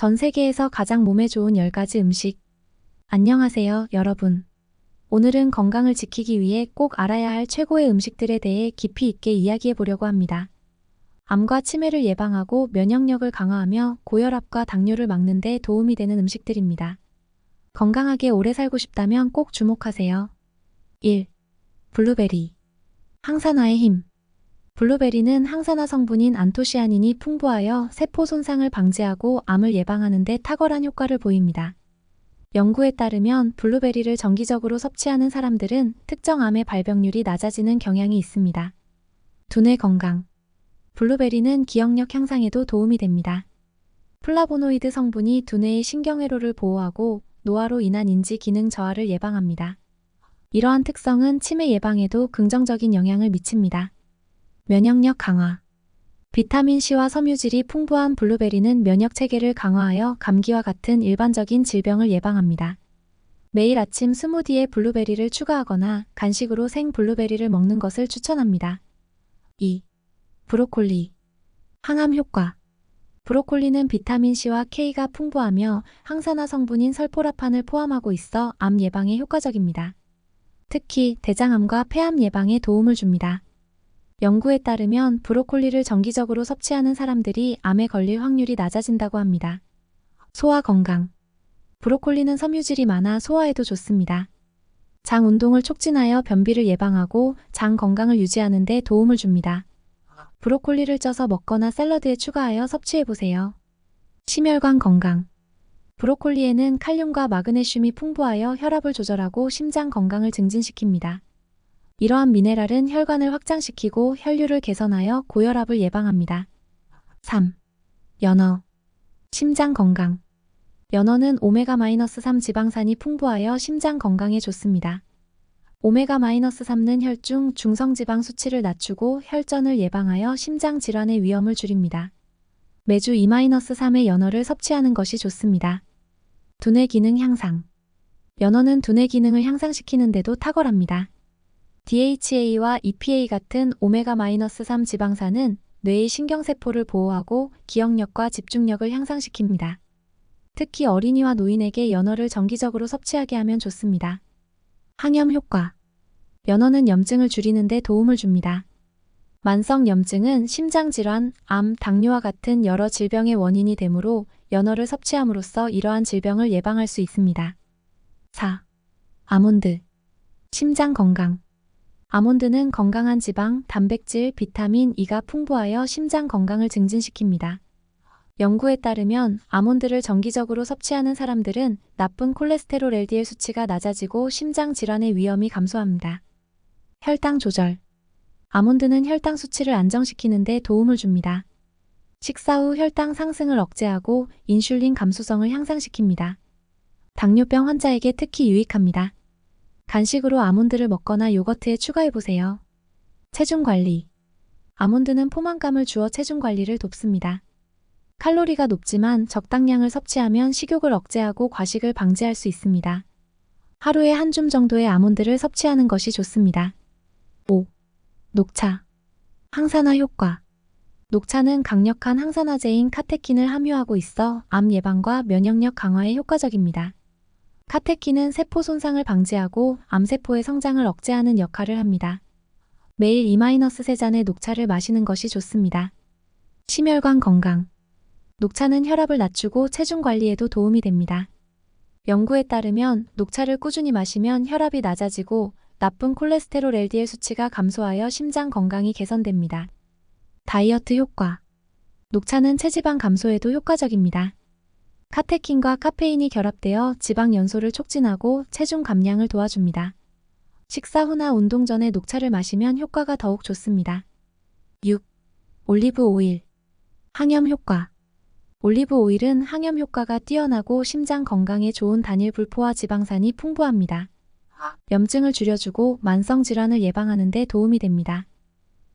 전 세계에서 가장 몸에 좋은 10가지 음식. 안녕하세요, 여러분. 오늘은 건강을 지키기 위해 꼭 알아야 할 최고의 음식들에 대해 깊이 있게 이야기해 보려고 합니다. 암과 치매를 예방하고 면역력을 강화하며 고혈압과 당뇨를 막는 데 도움이 되는 음식들입니다. 건강하게 오래 살고 싶다면 꼭 주목하세요. 1. 블루베리. 항산화의 힘. 블루베리는 항산화 성분인 안토시아닌이 풍부하여 세포 손상을 방지하고 암을 예방하는 데 탁월한 효과를 보입니다. 연구에 따르면 블루베리를 정기적으로 섭취하는 사람들은 특정 암의 발병률이 낮아지는 경향이 있습니다. 두뇌 건강. 블루베리는 기억력 향상에도 도움이 됩니다. 플라보노이드 성분이 두뇌의 신경회로를 보호하고 노화로 인한 인지 기능 저하를 예방합니다. 이러한 특성은 치매 예방에도 긍정적인 영향을 미칩니다. 면역력 강화. 비타민C와 섬유질이 풍부한 블루베리는 면역 체계를 강화하여 감기와 같은 일반적인 질병을 예방합니다. 매일 아침 스무디에 블루베리를 추가하거나 간식으로 생 블루베리를 먹는 것을 추천합니다. 2. 브로콜리. 항암 효과. 브로콜리는 비타민C와 K가 풍부하며 항산화 성분인 설포라판을 포함하고 있어 암 예방에 효과적입니다. 특히 대장암과 폐암 예방에 도움을 줍니다. 연구에 따르면 브로콜리를 정기적으로 섭취하는 사람들이 암에 걸릴 확률이 낮아진다고 합니다. 소화 건강. 브로콜리는 섬유질이 많아 소화에도 좋습니다. 장 운동을 촉진하여 변비를 예방하고 장 건강을 유지하는 데 도움을 줍니다. 브로콜리를 쪄서 먹거나 샐러드에 추가하여 섭취해보세요. 심혈관 건강. 브로콜리에는 칼륨과 마그네슘이 풍부하여 혈압을 조절하고 심장 건강을 증진시킵니다. 이러한 미네랄은 혈관을 확장시키고 혈류를 개선하여 고혈압을 예방합니다. 3. 연어. 심장 건강. 연어는 오메가-3 지방산이 풍부하여 심장 건강에 좋습니다. 오메가-3는 혈중 중성지방 수치를 낮추고 혈전을 예방하여 심장 질환의 위험을 줄입니다. 매주 2-3의 연어를 섭취하는 것이 좋습니다. 두뇌 기능 향상. 연어는 두뇌 기능을 향상시키는 데도 탁월합니다. DHA와 EPA 같은 오메가-3 지방산은 뇌의 신경세포를 보호하고 기억력과 집중력을 향상시킵니다. 특히 어린이와 노인에게 연어를 정기적으로 섭취하게 하면 좋습니다. 항염 효과. 연어는 염증을 줄이는 데 도움을 줍니다. 만성 염증은 심장질환, 암, 당뇨와 같은 여러 질병의 원인이 되므로 연어를 섭취함으로써 이러한 질병을 예방할 수 있습니다. 4. 아몬드. 심장 건강. 아몬드는 건강한 지방, 단백질, 비타민 E가 풍부하여 심장 건강을 증진시킵니다. 연구에 따르면 아몬드를 정기적으로 섭취하는 사람들은 나쁜 콜레스테롤 LDL 수치가 낮아지고 심장 질환의 위험이 감소합니다. 혈당 조절. 아몬드는 혈당 수치를 안정시키는 데 도움을 줍니다. 식사 후 혈당 상승을 억제하고 인슐린 감수성을 향상시킵니다. 당뇨병 환자에게 특히 유익합니다. 간식으로 아몬드를 먹거나 요거트에 추가해보세요. 체중 관리. 아몬드는 포만감을 주어 체중 관리를 돕습니다. 칼로리가 높지만 적당량을 섭취하면 식욕을 억제하고 과식을 방지할 수 있습니다. 하루에 한 줌 정도의 아몬드를 섭취하는 것이 좋습니다. 5. 녹차. 항산화 효과. 녹차는 강력한 항산화제인 카테킨을 함유하고 있어 암 예방과 면역력 강화에 효과적입니다. 카테킨은 세포 손상을 방지하고 암세포의 성장을 억제하는 역할을 합니다. 매일 2-3잔의 녹차를 마시는 것이 좋습니다. 심혈관 건강. 녹차는 혈압을 낮추고 체중 관리에도 도움이 됩니다. 연구에 따르면 녹차를 꾸준히 마시면 혈압이 낮아지고 나쁜 콜레스테롤 LDL 수치가 감소하여 심장 건강이 개선됩니다. 다이어트 효과. 녹차는 체지방 감소에도 효과적입니다. 카테킨과 카페인이 결합되어 지방 연소를 촉진하고 체중 감량을 도와줍니다. 식사 후나 운동 전에 녹차를 마시면 효과가 더욱 좋습니다. 6. 올리브 오일. 항염 효과. 올리브 오일은 항염 효과가 뛰어나고 심장 건강에 좋은 단일 불포화 지방산이 풍부합니다. 염증을 줄여주고 만성 질환을 예방하는 데 도움이 됩니다.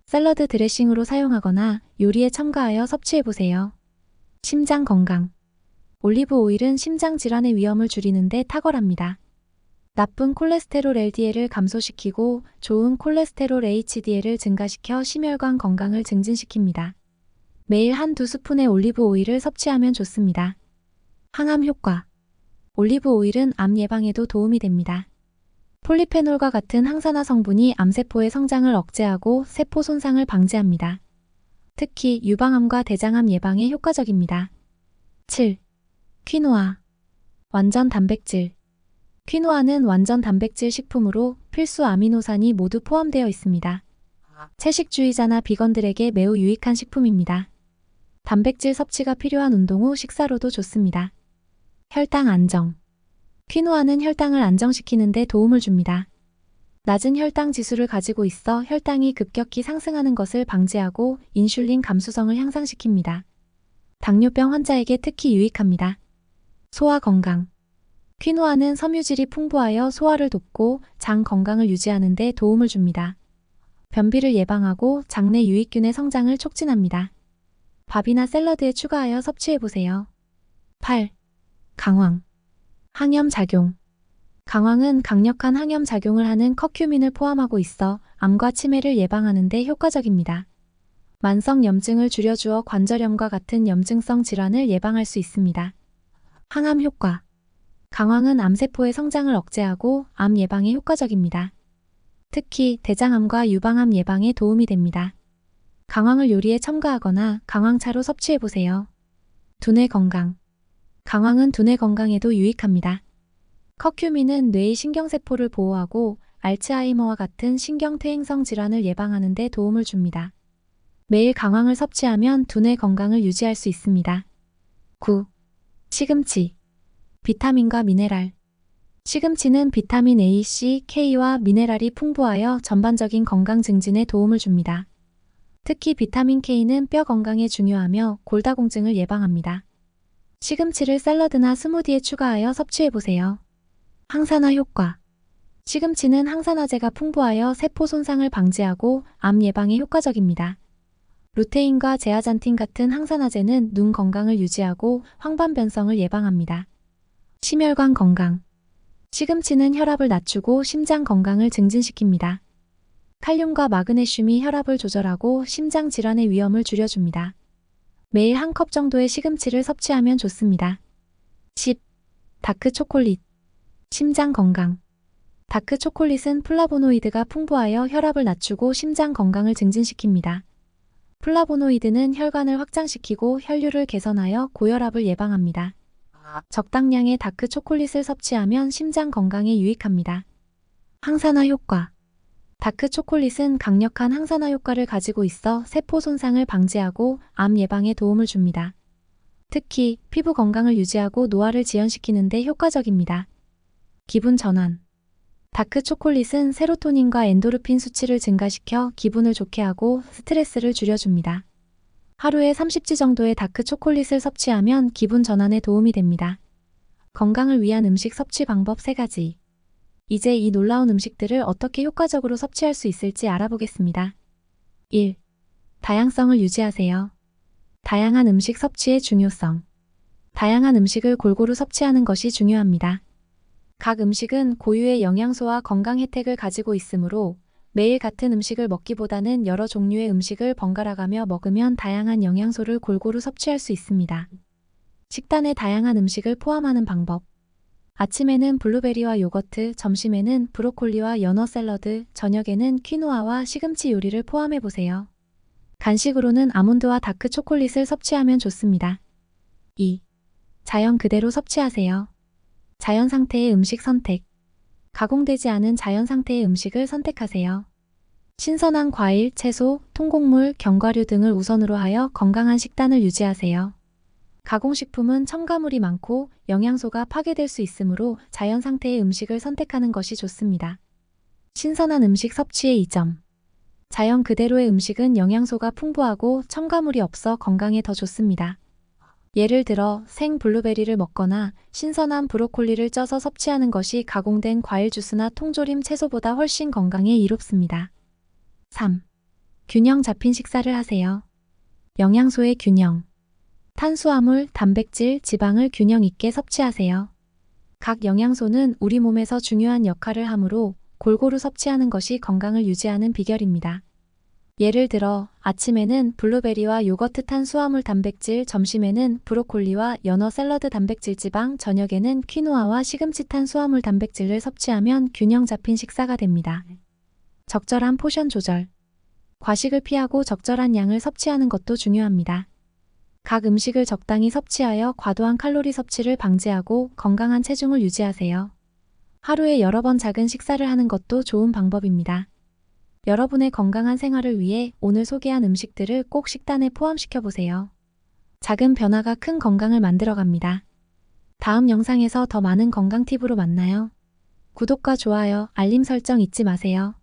샐러드 드레싱으로 사용하거나 요리에 첨가하여 섭취해보세요. 심장 건강. 올리브 오일은 심장 질환의 위험을 줄이는 데 탁월합니다. 나쁜 콜레스테롤 LDL을 감소시키고 좋은 콜레스테롤 HDL을 증가시켜 심혈관 건강을 증진시킵니다. 매일 1-2스푼의 올리브 오일을 섭취하면 좋습니다. 항암 효과. 올리브 오일은 암 예방에도 도움이 됩니다. 폴리페놀과 같은 항산화 성분이 암세포의 성장을 억제하고 세포 손상을 방지합니다. 특히 유방암과 대장암 예방에 효과적입니다. 7. 퀴노아. 완전 단백질. 퀴노아는 완전 단백질 식품으로 필수 아미노산이 모두 포함되어 있습니다. 채식주의자나 비건들에게 매우 유익한 식품입니다. 단백질 섭취가 필요한 운동 후 식사로도 좋습니다. 혈당 안정. 퀴노아는 혈당을 안정시키는 데 도움을 줍니다. 낮은 혈당 지수를 가지고 있어 혈당이 급격히 상승하는 것을 방지하고 인슐린 감수성을 향상시킵니다. 당뇨병 환자에게 특히 유익합니다. 소화 건강. 퀴노아는 섬유질이 풍부하여 소화를 돕고 장 건강을 유지하는 데 도움을 줍니다. 변비를 예방하고 장내 유익균의 성장을 촉진합니다. 밥이나 샐러드에 추가하여 섭취해보세요. 8. 강황. 항염 작용. 강황은 강력한 항염 작용을 하는 커큐민을 포함하고 있어 암과 치매를 예방하는 데 효과적입니다. 만성 염증을 줄여주어 관절염과 같은 염증성 질환을 예방할 수 있습니다. 항암 효과. 강황은 암세포의 성장을 억제하고 암 예방에 효과적입니다. 특히 대장암과 유방암 예방에 도움이 됩니다. 강황을 요리에 첨가하거나 강황차로 섭취해보세요. 두뇌 건강. 강황은 두뇌 건강에도 유익합니다. 커큐민은 뇌의 신경세포를 보호하고 알츠하이머와 같은 신경퇴행성 질환을 예방하는 데 도움을 줍니다. 매일 강황을 섭취하면 두뇌 건강을 유지할 수 있습니다. 9. 시금치. 비타민과 미네랄. 시금치는 비타민 A, C, K와 미네랄이 풍부하여 전반적인 건강 증진에 도움을 줍니다. 특히 비타민 K는 뼈 건강에 중요하며 골다공증을 예방합니다. 시금치를 샐러드나 스무디에 추가하여 섭취해보세요. 항산화 효과. 시금치는 항산화제가 풍부하여 세포 손상을 방지하고 암 예방에 효과적입니다. 루테인과 제아잔틴 같은 항산화제는 눈 건강을 유지하고 황반변성을 예방합니다. 심혈관 건강. 시금치는 혈압을 낮추고 심장 건강을 증진시킵니다. 칼륨과 마그네슘이 혈압을 조절하고 심장 질환의 위험을 줄여줍니다. 매일 한 컵 정도의 시금치를 섭취하면 좋습니다. 10. 다크 초콜릿. 심장 건강. 다크 초콜릿은 플라보노이드가 풍부하여 혈압을 낮추고 심장 건강을 증진시킵니다. 플라보노이드는 혈관을 확장시키고 혈류를 개선하여 고혈압을 예방합니다. 적당량의 다크 초콜릿을 섭취하면 심장 건강에 유익합니다. 항산화 효과. 다크 초콜릿은 강력한 항산화 효과를 가지고 있어 세포 손상을 방지하고 암 예방에 도움을 줍니다. 특히 피부 건강을 유지하고 노화를 지연시키는 데 효과적입니다. 기분 전환. 다크 초콜릿은 세로토닌과 엔도르핀 수치를 증가시켜 기분을 좋게 하고 스트레스를 줄여줍니다. 하루에 30지 정도의 다크 초콜릿을 섭취하면 기분 전환에 도움이 됩니다. 건강을 위한 음식 섭취 방법 3가지. 이제 이 놀라운 음식들을 어떻게 효과적으로 섭취할 수 있을지 알아보겠습니다. 1. 다양성을 유지하세요. 다양한 음식 섭취의 중요성. 다양한 음식을 골고루 섭취하는 것이 중요합니다. 각 음식은 고유의 영양소와 건강 혜택을 가지고 있으므로 매일 같은 음식을 먹기보다는 여러 종류의 음식을 번갈아가며 먹으면 다양한 영양소를 골고루 섭취할 수 있습니다. 식단에 다양한 음식을 포함하는 방법. 아침에는 블루베리와 요거트, 점심에는 브로콜리와 연어 샐러드, 저녁에는 퀴노아와 시금치 요리를 포함해보세요. 간식으로는 아몬드와 다크 초콜릿을 섭취하면 좋습니다. 2. 자연 그대로 섭취하세요. 자연 상태의 음식 선택. 가공되지 않은 자연 상태의 음식을 선택하세요. 신선한 과일, 채소, 통곡물, 견과류 등을 우선으로 하여 건강한 식단을 유지하세요. 가공식품은 첨가물이 많고 영양소가 파괴될 수 있으므로 자연 상태의 음식을 선택하는 것이 좋습니다. 신선한 음식 섭취의 이점. 자연 그대로의 음식은 영양소가 풍부하고 첨가물이 없어 건강에 더 좋습니다. 예를 들어 생 블루베리를 먹거나 신선한 브로콜리를 쪄서 섭취하는 것이 가공된 과일 주스나 통조림 채소보다 훨씬 건강에 이롭습니다. 3. 균형 잡힌 식사를 하세요. 영양소의 균형. 탄수화물, 단백질, 지방을 균형 있게 섭취하세요. 각 영양소는 우리 몸에서 중요한 역할을 하므로 골고루 섭취하는 것이 건강을 유지하는 비결입니다. 예를 들어 아침에는 블루베리와 요거트 탄수화물 단백질, 점심에는 브로콜리와 연어 샐러드 단백질 지방, 저녁에는 퀴노아와 시금치 탄수화물 단백질을 섭취하면 균형 잡힌 식사가 됩니다. 적절한 포션 조절. 과식을 피하고 적절한 양을 섭취하는 것도 중요합니다. 각 음식을 적당히 섭취하여 과도한 칼로리 섭취를 방지하고 건강한 체중을 유지하세요. 하루에 여러 번 작은 식사를 하는 것도 좋은 방법입니다. 여러분의 건강한 생활을 위해 오늘 소개한 음식들을 꼭 식단에 포함시켜 보세요. 작은 변화가 큰 건강을 만들어갑니다. 다음 영상에서 더 많은 건강 팁으로 만나요. 구독과 좋아요, 알림 설정 잊지 마세요.